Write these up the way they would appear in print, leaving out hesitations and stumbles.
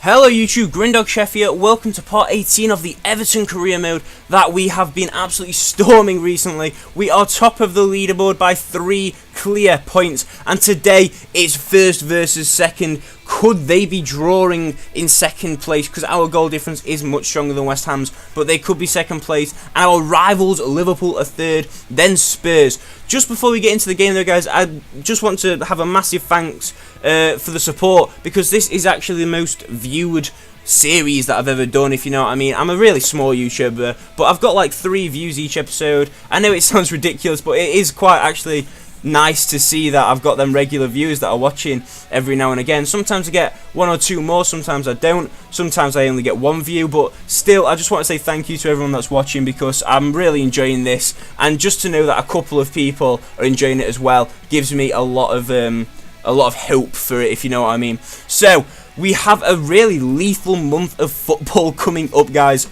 Hello YouTube, Grindog Chef here. Welcome to part 18 of the Everton career mode that we have been absolutely storming recently. We are top of the leaderboard by 3 clear points, and today it's first versus second. Could they be drawing in second place? Because our goal difference is much stronger than West Ham's, but they could be second place. And our rivals, Liverpool, are third, then Spurs. Just before we get into the game though, guys, I just want to have a massive thanks for the support, because this is actually the most viewed series that I've ever done, if you know what I mean. I'm a really small YouTuber, but I've got like 3 views each episode. I know it sounds ridiculous, but it is quite actually nice to see that I've got them regular viewers that are watching every now and again. Sometimes I get 1 or 2 more, sometimes I don't, sometimes I only get 1 view, but still I just want to say thank you to everyone that's watching, because I'm really enjoying this, and just to know that a couple of people are enjoying it as well gives me a lot of hope for it, if you know what I mean. So we have a really lethal month of football coming up, guys.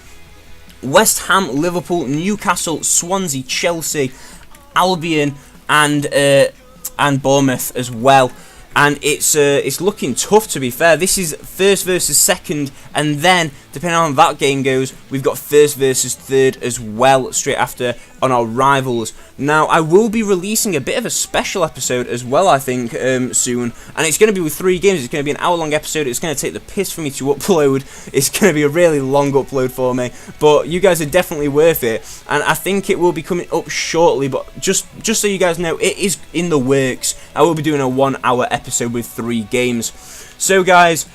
West Ham, Liverpool, Newcastle, Swansea, Chelsea, Albion, and Bournemouth as well, and it's looking tough, to be fair. This is first versus second, and then depending on how that game goes, we've got first versus third as well straight after on our rivals. Now I will be releasing a bit of a special episode as well, I think, soon, and it's going to be with 3 games. It's going to be an hour-long episode. It's going to take the piss for me to upload. It's going to be a really long upload for me, but you guys are definitely worth it, and I think it will be coming up shortly. But just so you guys know, it is in the works. I will be doing a 1-hour episode with 3 games. So guys,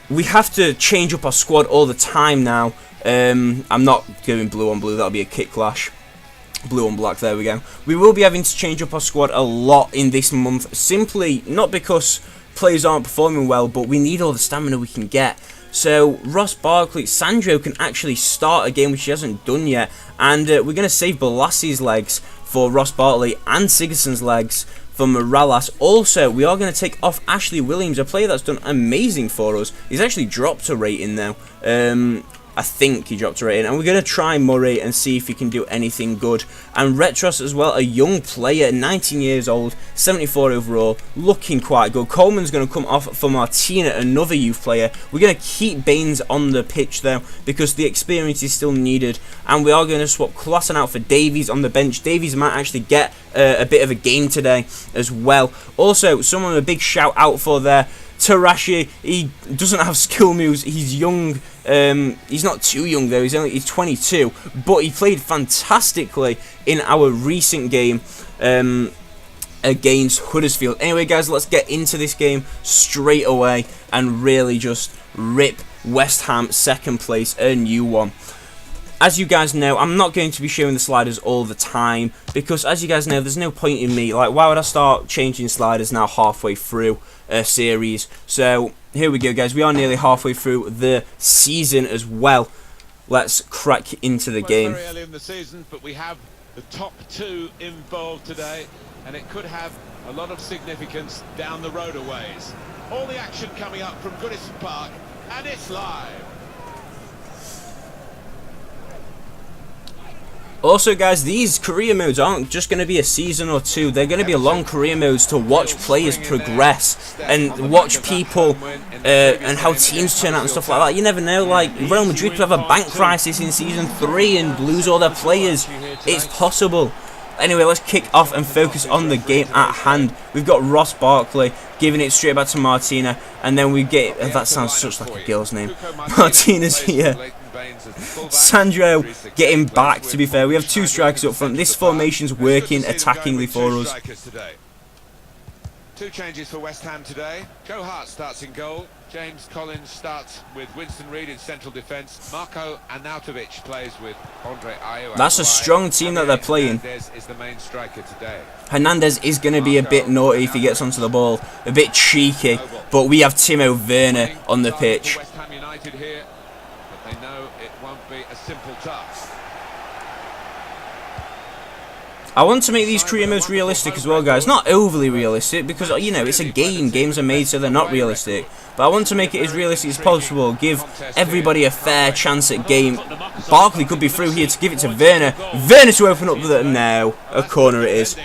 we have to change up our squad all the time now. I'm not doing blue on blue, that'll be a kick clash. Blue on black, there we go. We will be having to change up our squad a lot in this month, simply not because players aren't performing well, but we need all the stamina we can get. So Ross Barkley, Sandro can actually start a game, which he hasn't done yet, and we're going to save Bolassi's legs for Ross Barkley and Sigurdsson's legs for Morales. Also, we are going to take off Ashley Williams, a player that's done amazing for us. He's actually dropped a rating though. I think he dropped a rating, and we're going to try Murray and see if he can do anything good. And Retros as well, a young player, 19 years old, 74 overall, looking quite good. Coleman's going to come off for Martina, another youth player. We're going to keep Baines on the pitch though, because the experience is still needed, and we are going to swap Klassen out for Davies on the bench. Davies might actually get a bit of a game today as well. Also, someone a big shout out for there, Tarashi. He doesn't have skill moves. He's young. He's not too young though. He's 22, but he played fantastically in our recent game against Huddersfield. Anyway, guys, let's get into this game straight away and really just rip West Ham second place a new one. As you guys know, I'm not going to be showing the sliders all the time, because as you guys know, there's no point in me, like, why would I start changing sliders now halfway through a series? So here we go, guys. We are nearly halfway through the season as well. Let's crack into the game. Very early in the season, but we have the top 2 involved today, and it could have a lot of significance down the road a ways. All the action coming up from Goodison Park, and it's live. Also, guys, these career modes aren't just going to be a season or 2. They're going to be long career modes to watch players progress and watch people and how teams turn out and stuff like that. You never know, like Real Madrid could have a bank crisis in season 3 and lose all their players. It's possible. Anyway, let's kick off and focus on the game at hand. We've got Ross Barkley giving it straight back to Martina, and then we get, that sounds such like a girl's name, Martina's here. Sandro getting back, to be fair. We have 2 strikers up front. This formation's working attackingly for us. 2 changes for West Ham today. Joe Hart starts in goal. James Collins starts with Winston Reid in central defence. Marco Arnautovic plays with Andre Ayew. That's a strong team that they're playing. Hernandez is the main striker today. Hernandez is going to be a bit naughty if he gets onto the ball. A bit cheeky. But we have Timo Werner on the pitch. West Ham United here, but they know it won't be a simple task. I want to make these career modes realistic as well, guys. Not overly realistic, because, you know, it's a game. Games are made so they're not realistic. But I want to make it as realistic as possible. Give everybody a fair chance at game. Barkley could be through here to give it to Werner. Werner to open up the... No. A corner it is.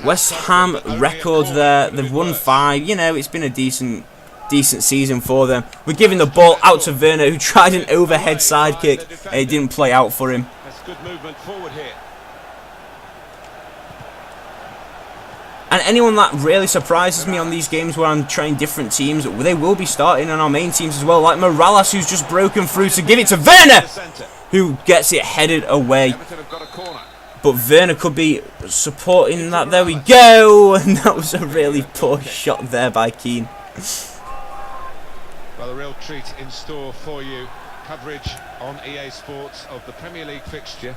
West Ham record there. They've won 5. You know, it's been a decent decent season for them. We're giving the ball out to Werner, who tried an overhead side kick, and it didn't play out for him. That's good movement forward here. And anyone that really surprises me on these games where I'm trying different teams, they will be starting on our main teams as well, like Morales, who's just broken through to give it to Werner, who gets it headed away. But Werner could be supporting that. There we go. And that was a really poor shot there by Keane. Well, a real treat in store for you. Coverage on EA Sports of the Premier League fixture.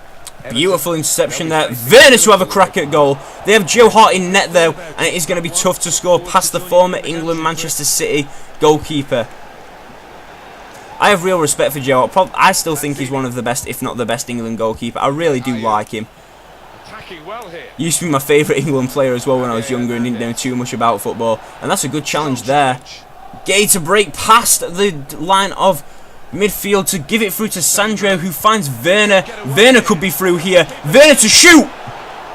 Beautiful interception there. Werner to have a crack at goal. They have Joe Hart in net though, and it is going to be tough to score past the former England Manchester City goalkeeper. I have real respect for Joe Hart. I still think he's one of the best, if not the best, England goalkeeper. I really do like him. Used to be my favourite England player as well when I was younger and didn't know too much about football. And that's a good challenge there. Gay to break past the line of midfield to give it through to Sandro, who finds Werner. Werner could be through here. Werner to shoot!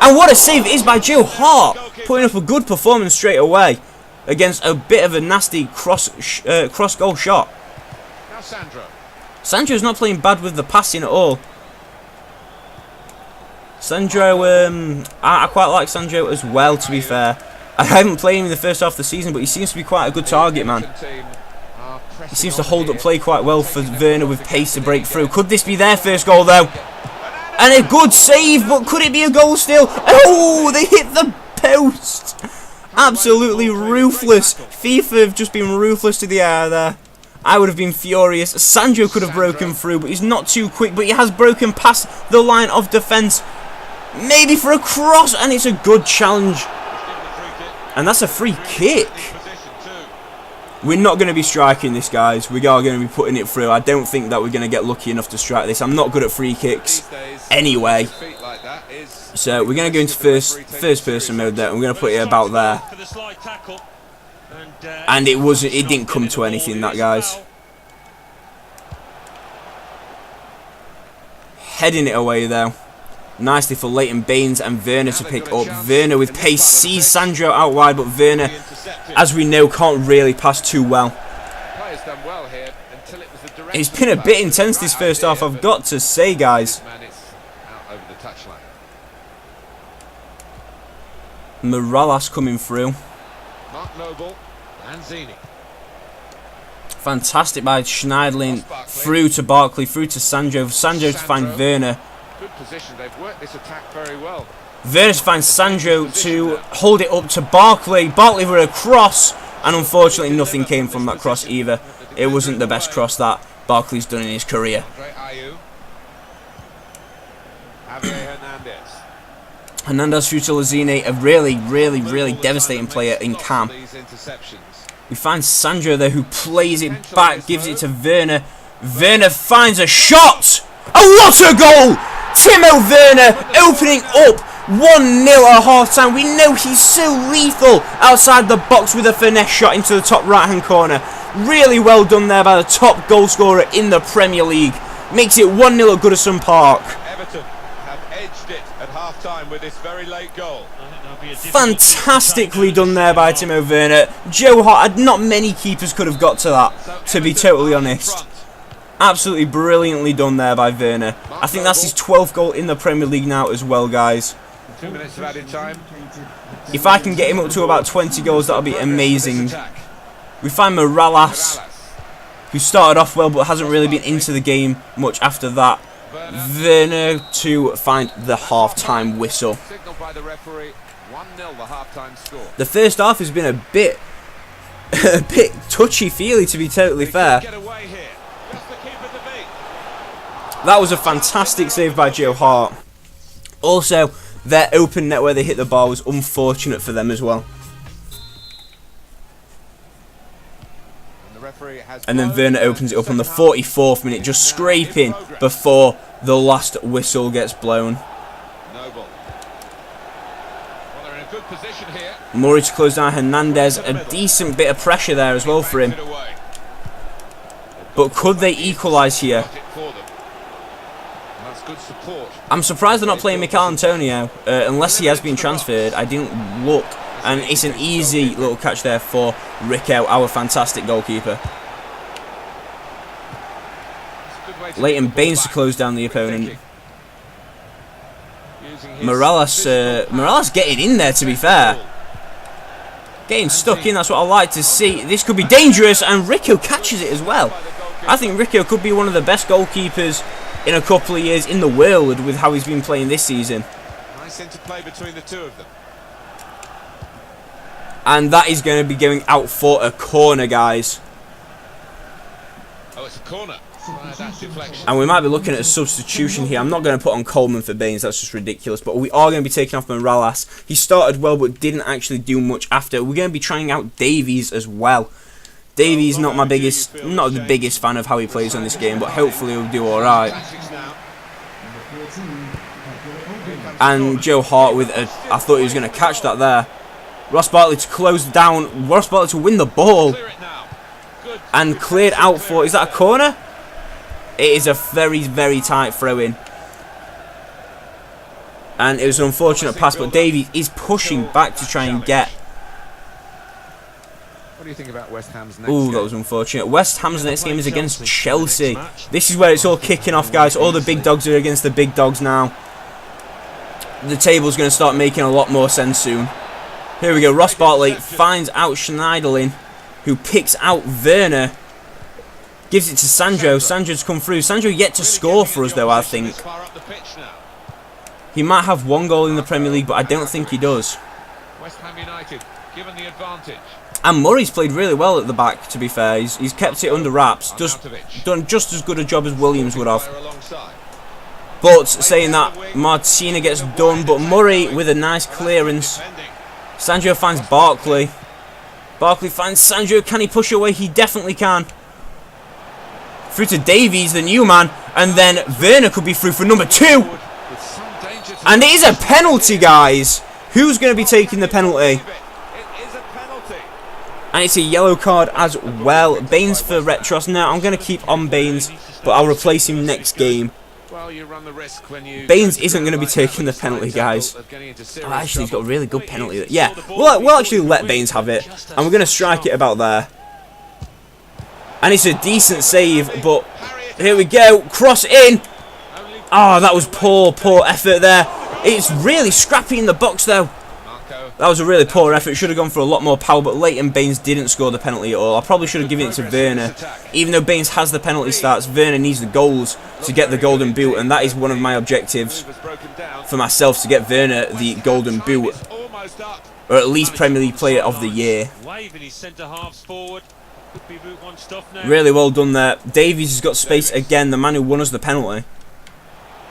And what a save it is by Joe Hart, putting up a good performance straight away against a bit of a nasty cross goal shot. Now Sandro's not playing bad with the passing at all. Sandro, I quite like Sandro as well, to be fair. I haven't played him in the first half of the season, but he seems to be quite a good target man. He seems to hold up play quite well for Werner with pace to break through. Could this be their first goal though? And a good save, but could it be a goal still? Oh, they hit the post. Absolutely ruthless. FIFA have just been ruthless to the air there. I would have been furious. Sandro could have broken through, but he's not too quick. But he has broken past the line of defence. Maybe for a cross, and it's a good challenge. And that's a free kick. We're not going to be striking this, guys. We are going to be putting it through. I don't think that we're going to get lucky enough to strike this. I'm not good at free kicks anyway. So we're going to go into first person mode there, and we're going to put it about there. And it didn't come to anything, that, guys. Heading it away though. Nicely for Leighton Baines and Werner to pick up. Werner with pace sees Sandro out wide, but Werner, as we know, can't really pass too well. It's been a bit intense this first half, I've got to say, guys. Morales coming through. Fantastic by Schneidlin, through to Barkley, through to Sandro. Sandro to find Werner. Good position. They've worked this attack very well. Werner to find Sandro to hold it up to Barkley. Barkley with a cross, and unfortunately nothing came from that cross either. It wasn't the best cross that Barkley's done in his career. Hernandez through to Lazine, a really devastating player in Cam. We find Sandro there, who plays it back, gives it to Werner. Werner finds a shot! Oh, what a goal! Timo Werner opening up 1-0 at half-time. We know he's so lethal outside the box with a finesse shot into the top right-hand corner. Really well done there by the top goal scorer in the Premier League. Makes it 1-0 at Goodison Park. Everton have edged it at half-time with this very late goal. Fantastically done there by Timo Werner. Joe Hart, not many keepers could have got to that, to be totally honest. Absolutely brilliantly done there by Werner. I think that's his 12th goal in the Premier League now as well, guys. 2 minutes of added time. If I can get him up to about 20 goals, that'll be amazing. We find Morales, who started off well but hasn't really been into the game much after that. Werner to find the half-time whistle. The first half has been a bit touchy-feely, to be totally fair. That was a fantastic save by Joe Hart. Also, their open net where they hit the bar was unfortunate for them as well. And then Werner opens it up on the 44th minute, just scraping before the last whistle gets blown. Murray to close down Hernandez. A decent bit of pressure there as well for him. But could they equalise here? I'm surprised they're not playing Mikel Antonio, unless he has been transferred. I didn't look And it's an easy little catch there for Rico, our fantastic goalkeeper. Leighton Baines to close down the opponent. Morales getting in there, to be fair. Getting stuck in, that's what I like to see. This could be dangerous, and Rico catches it as well. I think Rico could be one of the best goalkeepers in a couple of years in the world with how he's been playing this season. Nice interplay between the two of them. And that is going to be going out for a corner, guys. Oh, it's a corner. That deflection. And we might be looking at a substitution here. I'm not going to put on Coleman for Baines, that's just ridiculous. But we are going to be taking off Morales. He started well but didn't actually do much after. We're going to be trying out Davies as well. Davies not the biggest fan of how he plays on this game, but hopefully he'll do alright. And Joe Hart with a, I thought he was going to catch that there. Ross Bartley to close down, Ross Bartley to win the ball. And cleared out for, is that a corner? It is a very, very tight throw-in. And it was an unfortunate pass, but Davies is pushing back to try and get. What do you think about West Ham's next Ooh, that was unfortunate. West Ham's next game is against Chelsea. This is where it's all kicking off, guys. All the big dogs are against the big dogs now. The table's going to start making a lot more sense soon. Here we go. Ross Bartley finds out Schneiderlin, who picks out Werner. Gives it to Sandro. Sandro's come through. Sandro yet to score for us, though, I think. He might have one goal in the Premier League, but I don't think he does. West Ham United given the advantage. And Murray's played really well at the back, to be fair. He's kept it under wraps. Done just as good a job as Williams would have. But saying that, Martina gets done, but Murray with a nice clearance. Sandro finds Barkley. Barkley finds Sandro. Can he push away? He definitely can. Through to Davies, the new man, and then Werner could be through for number 2. And it is a penalty, guys. Who's going to be taking the penalty? And it's a yellow card as well. Baines for Retros. Now, I'm going to keep on Baines, but I'll replace him next game. Baines isn't going to be taking the penalty, guys. Oh, actually, he's got a really good penalty. Yeah, we'll actually let Baines have it, and we're going to strike it about there. And it's a decent save, but here we go. Cross in. Oh, that was poor effort there. It's really scrappy in the box, though. That was a really poor effort. Should have gone for a lot more power, but Leighton Baines didn't score the penalty at all. I probably should have given it to Werner. Even though Baines has the penalty stats, Werner needs the goals to get the golden boot, and that is one of my objectives for myself, to get Werner the golden boot, or at least Premier League Player of the Year. Really well done there. Davies has got space again, the man who won us the penalty.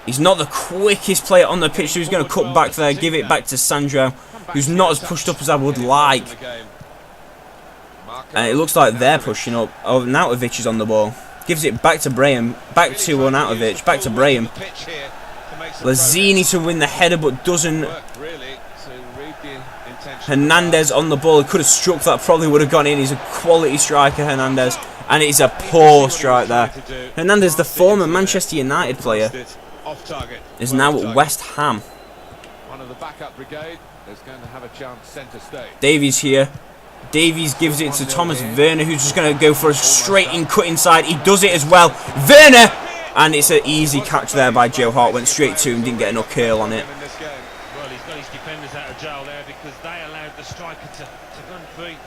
He's not the quickest player on the pitch, so he's going to cut back there, give it back to Sandro, who's not as pushed up as I would like. And it looks like they're pushing up. Oh, Nautovic is on the ball. Gives it back to Brahim. Back to Nautovic. Back to Brahim. Lazzini to win the header, but doesn't. Hernandez on the ball. He could have struck that, probably would have gone in. He's a quality striker, Hernandez. And it is a poor strike there. Hernandez, the former Manchester United player, is now at West Ham. One of the backup brigade is going to have a chance centre stage. Davies here. Davies gives it to Thomas Werner, who's just going to go for a straight in cut inside. He does it as well. Werner! And it's an easy catch there by Joe Hart. Went straight to him, didn't get enough curl on it. Well, he's got his defenders out of jail there because they allowed the striker to run free.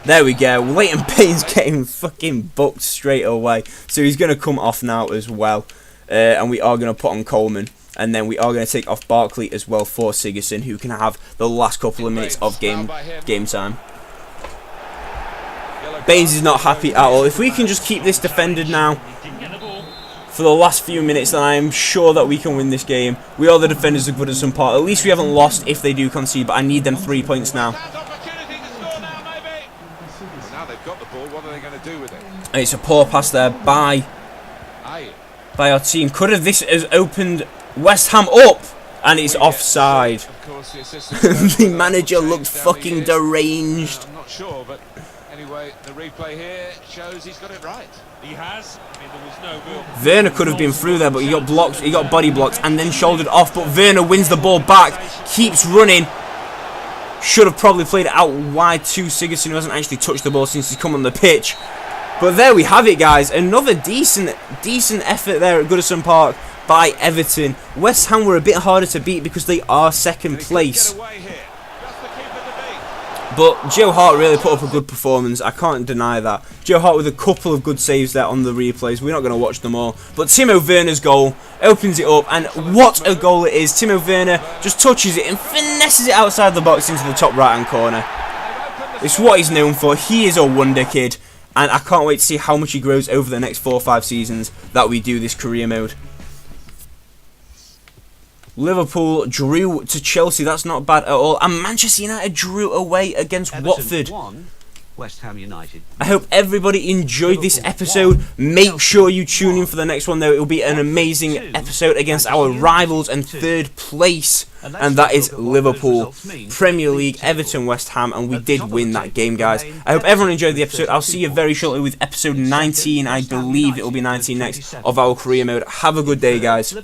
There we go. Leighton Baines getting fucking booked straight away. So he's going to come off now as well. And we are going to put on Coleman. And then we are going to take off Barkley as well for Sigurdsson, who can have the last couple of minutes of game time. Baines is not happy at all. If we can just keep this defended now for the last few minutes, then I am sure that we can win this game. We are the defenders of Goodison Park. At least we haven't lost if they do concede, but I need them 3 points now. And it's a poor pass there by our team. Could have this has opened West Ham up, and it's offside. The manager looked fucking deranged. I'm not sure, but anyway, the replay here shows he's got it right. He has. I mean, there was no real. Werner could have been through there, but he got blocked. He got body blocked and then shouldered off. But Werner wins the ball back, keeps running, Should have probably played it out wide to Sigurdsson, who hasn't actually touched the ball since he's come on the pitch. But there we have it, guys. Another decent effort there at Goodison Park by Everton. West Ham were a bit harder to beat because they are second place. But Joe Hart really put up a good performance. I can't deny that. Joe Hart with a couple of good saves there on the replays. We're not going to watch them all. But Timo Werner's goal opens it up. And what a goal it is. Timo Werner just touches it and finesses it outside the box into the top right-hand corner. It's what he's known for. He is a wonder kid. And I can't wait to see how much he grows over the next 4 or 5 seasons that we do this career mode. Liverpool drew to Chelsea. That's not bad at all. And Manchester United drew away against Watford. West Ham United. I hope everybody enjoyed this episode. Make sure you tune in for the next one, though. It will be an amazing episode against our rivals and third place, and that is Liverpool. Premier League, Everton, West Ham, and we did win that game, guys. I hope everyone enjoyed the episode. I'll see you very shortly with episode 19. I believe it will be 19 next of our career mode. Have a good day, guys.